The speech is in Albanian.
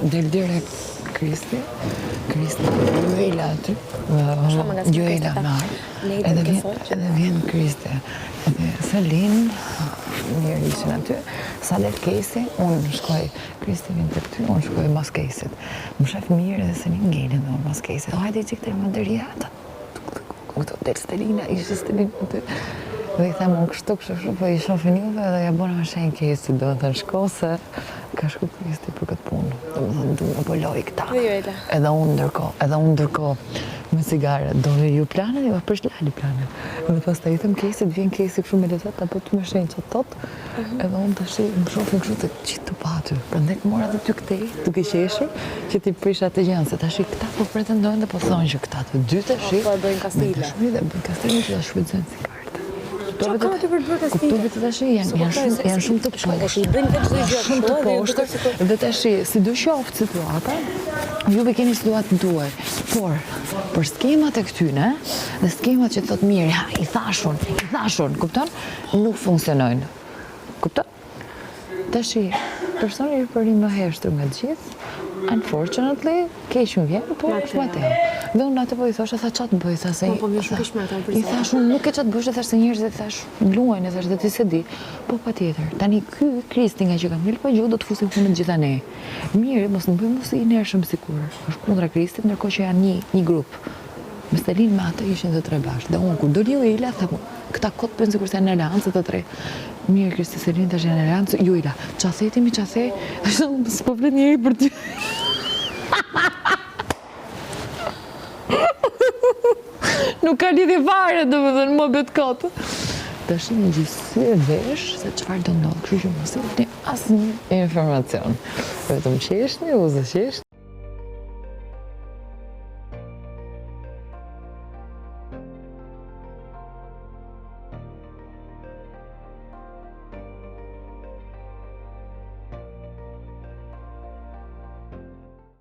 del direkt Kristi Juela aty, Juela marë, edhe vjen Kristi, edhe Selin, mirë ishin aty, sa del Kesi, unë shkoj, Kristi vjen të këty, unë shkoj mas Kesit. Më shef mirë edhe Selin ngelin dhe unë mas Kesit. Hajde i qik të më ndërja, këto del Stelina, ishte Stelina aty. Dhe i them, unë kështu, po i shofin juve edhe ja bona me shenjë Kesi, do të shko se ka shku Kristi për këtë punë. Do më thënë, du më pëlloj këta. Edhe unë ndërkohë, me cigare, do dhe ju planet, jo për shlali planet. Dhe pas të i them Kesit, vjen Kesi kështu me letet, apo të me shenjë që tot, edhe unë të shi, më shofin kështu të qitë të patu. Për ndek mora dhe ty këtej, duke qeshur, që ti prisha të gjanë, se të shi këta po pretendojnë dhe po thonë që këta të dy të shi, po bëjnë kastile. Dhe bëjnë kastile që ta shfrytëzojnë si kartë. Qa ka të për bërë kastile? Kuptove të tashi, janë shumë të poshtër, dhe tashi, si do qoftë situata, juve keni situatë në tuaj, por skemat e këtyne, dhe skemat që të thotë mirë, i thashun, kupton? Nuk funksionojnë. Kupton? Tashi, personi i përim më heshtër nga gjithë, unfortunately, keq më vjen, po është Mateo. Dhe unë atë po i thosha, tha qatë bëj, tha se... Po, mirë shumë kishme ata, I thash, unë nuk e qatë bësh, thash se njerëzit, thash, luajnë, thash dhe ti se di. Po, pa tjetër, tani Kristi nga që kam njëllë pa gjuhë, do të fusim punët gjitha ne. Mirë, mos në bëjmë si i nërshëm sikur. Është kundra Kristit, ndërkohë që janë një grup. Me Stelin me atë ishin të tre bashkë. Dhe unë, kur do një Juela, thamu, këta kotë përnë sikur se janë aleancë të tre. Mirë, Kristi Selin, tash janë aleancë, Juela, qathetimi, s'po flet njeri për ty. Nuk ka lidhje fare, do më thënë, më betë kotë. Të është një gjithësi e vesh se qëfar do ndodhë, kështu që mos i të asë një informacion. Vetëm qeshni, uzë qeshni.